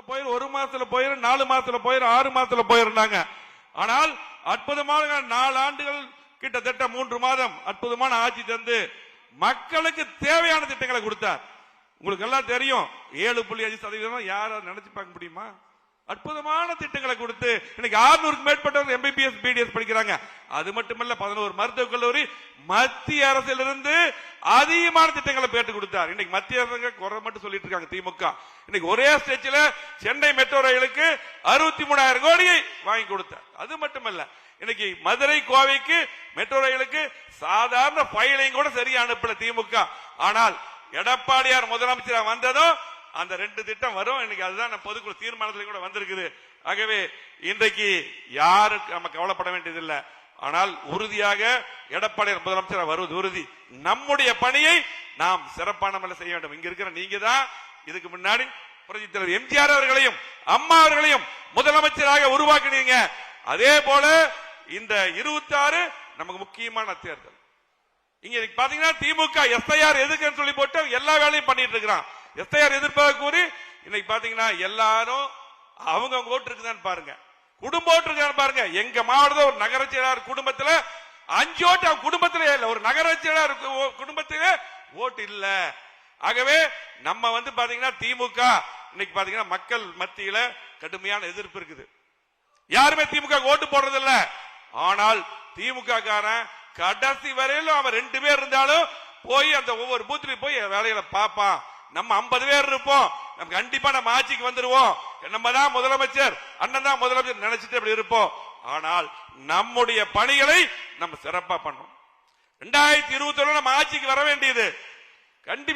போயிரும், 1 மாசத்துல போயிரும், 4 மாசத்துல போயிரும், 6 மாசத்துல போயிருந்தாங்க. ஆனால் அற்புதமான 4 ஆண்டுகள் கிட்டத்தட்ட 3 மாதம் அற்புதமான ஆட்சி தந்து மக்களுக்கு தேவையான திட்டங்களை கொடுத்தார். உங்களுக்கு எல்லாம் தெரியும், 7.5% யாரும் நினைச்சு பார்க்க முடியுமா? அற்புதமான திட்டங்களை கொடுத்து இன்னைக்கு 600க்கு மேற்பட்டவர்கள் MBBS BDS படிக்கிறாங்க. அது மட்டுமல்ல, 11 மருத்துவக் கல்லூரி மத்திய அரசிலிருந்து அதிகமான திட்டங்களை பேட்டு கொடுத்தார். இன்னைக்கு மத்திய அரசு குறை மட்டும் சொல்லிட்டு இருக்காங்க திமுக. இன்னைக்கு ஒரே ஸ்டேஜ்ல சென்னை மெட்ரோ ரயிலுக்கு 63,000 கோடியை வாங்கி கொடுத்தார். அது மட்டுமல்ல, இன்னைக்கு மதுரை கோவைக்கு மெட்ரோ ரயிலுக்கு சாதாரண ஃபைலிங் கூட சரியா அனுப்பல திமுக. ஆனால் எடப்பாடியார் முதலமைச்சராக வந்ததும் அந்த 2 திட்டம் வரும். இன்னைக்கு அதுதான் பொதுக்குழு தீர்மானத்தில் கூட வந்திருக்குது. ஆகவே இன்றைக்கு யாருக்கு நம்ம கவலைப்பட வேண்டியதில்லை. ஆனால் உறுதியாக எடப்பாடியார் முதலமைச்சராக வருவது உறுதி. நம்முடைய பணியை நாம் சிறப்பான முறையில் செய்ய வேண்டும். இங்க இருக்கிற நீங்க தான் இதுக்கு முன்னாடி புரட்சித் தலைவர் எம்ஜிஆர் அவர்களையும் அம்மா அவர்களையும் முதலமைச்சராக உருவாக்கினீங்க. அதே போல இந்த 26 நமக்கு முக்கியமான தேர்தல். இங்க பாத்தீங்கன்னா திமுக SIR எதுக்குன்னு சொல்லி போட்டு எல்லா வேலையும் பண்ணிட்டு இருக்கிறான். SIR எதிர்ப்பாக கூறி இன்னைக்கு பாத்தீங்கன்னா எல்லாரும் அவங்க ஓட்டு இருக்குதான்னு பாருங்க, குடும்ப ஓட்டு இருக்கான்னு பாருங்க. எங்க மாவட்டத்தில் ஒரு நகர செயலாளர் குடும்பத்துல 5 ஓட்டு அவன் குடும்பத்திலே இல்ல, ஒரு நகர செயலாளர் குடும்பத்திலே ஓட்டு இல்ல. ஆகவே நம்ம பாத்தீங்கன்னா திமுக இன்னைக்கு பாத்தீங்கன்னா மக்கள் மத்தியில கடுமையான எதிர்ப்பு இருக்குது. யாருமே திமுக ஓட்டு போடுறது இல்ல. ஆனால் திமுக காரன் கடைசி வரையிலும் அவன் 2 பேர் இருந்தாலும் போய் அந்த ஒவ்வொரு பூத்திலையும் போய் வேலைகளை பார்ப்பான். நம்ம 50 பேர் இருப்போம், நம்ம கண்டிப்பா நம்ம ஆட்சிக்கு வந்துருவோம், நம்ம தான் முதலமைச்சர், அண்ணன் தான் முதலமைச்சர் நினைச்சிட்டு அப்படி இருப்போம். ஆனால் நம்முடைய பணிகளை நம்ம சிறப்பா பண்ணோம். 2021 நம்ம ஆட்சிக்கு வர வேண்டியது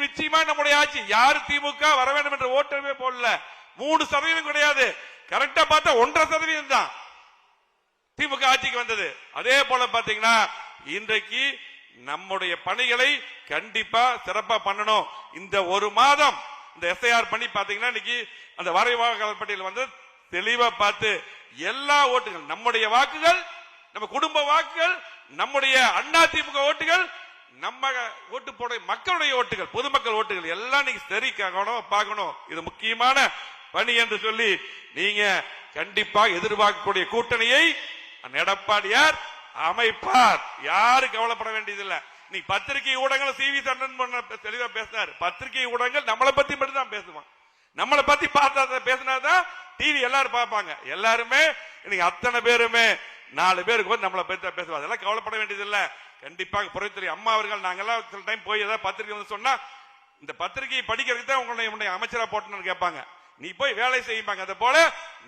நிச்சயமா நம்முடைய ஆட்சி. யாரு திமுக வர வேண்டும் என்ற ஓட்டமே போடல. 3% கிடையாது, கரெக்டா பார்த்தா 1.5% தான் திமுக ஆட்சிக்கு வந்தது. அதே போல பாத்தீங்கன்னா இன்றைக்கு நம்முடைய பணிகளை கண்டிப்பா சிறப்பா பண்ணணும். இந்த 1 மாதம் இந்த SIR பண்ணி பாத்தீங்கன்னா இன்னைக்கு அந்த வரைவாக்காளர் பட்டியல் வந்து தெளிவா பார்த்து எல்லா ஓட்டுகள், நம்முடைய வாக்குகள், நம்ம குடும்ப வாக்குகள், நம்முடைய அதிமுக ஓட்டுகள், நம்ம ஓட்டு போட மக்களுடைய ஓட்டுகள், பொதுமக்கள் ஓட்டுகள் எல்லாம் நீங்க சரி பார்க்கணும். இது முக்கியமான பணி என்று சொல்லி நீங்க கண்டிப்பா எதிர்பார்க்கக்கூடிய கூட்டணியை எடப்பாடியார் அமைப்பார். யாரு கவலைப்பட வேண்டியதில்லை. நீ பத்திரிகை ஊடகங்கள் CV சண்டன் தெளிவா பேசினார். பத்திரிகை ஊடகங்கள் நம்மளை பத்தி மட்டும் தான் பேசுவான். நம்மளை பத்தி பார்த்தா பேசினாதான் டிவி எல்லாரும் பார்ப்பாங்க. எல்லாருமே இன்னைக்கு அத்தனை பேருமே 4 பேருக்கு வந்து நம்மளை பத்தி தான் பேசுவாங்க. அதெல்லாம் கவலைப்பட வேண்டியதில்லை. கண்டிப்பாக புரட்சித் அம்மா அவர்கள் நாங்கெல்லாம் சில டைம் போய் ஏதாவது பத்திரிகை வந்து சொன்னா இந்த பத்திரிகையை படிக்கிறதுக்கு தான் உங்களுடைய அமைச்சரா போட்டணும்னு கேட்பாங்க. நீ போய் வேலை செய்யுப்பாங்க. அது போல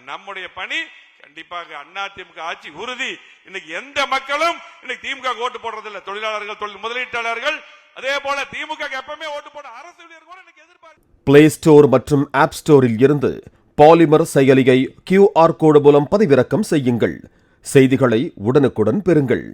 நம்முடைய பணி கண்டிப்பாக அதிமுக ஆட்சி உறுதி. இன்னைக்கு எந்த மக்களும் இன்னைக்கு திமுக ஓட்டு போடுறதில்லை. தொழிலாளர்கள், தொழில் முதலீட்டாளர்கள், அதே போல திமுக எப்பவுமே ஓட்டு போட அரசு ஊழியர் கூட இன்னைக்கு எதிர்பார்க்க. பிளே ஸ்டோர் மற்றும் ஆப் ஸ்டோரில் இருந்து பாலிமர் செயலியை QR கோடு மூலம் பதிவிறக்கம் செய்யுங்கள். செய்திகளை உடனுக்குடன் பெறுங்கள்.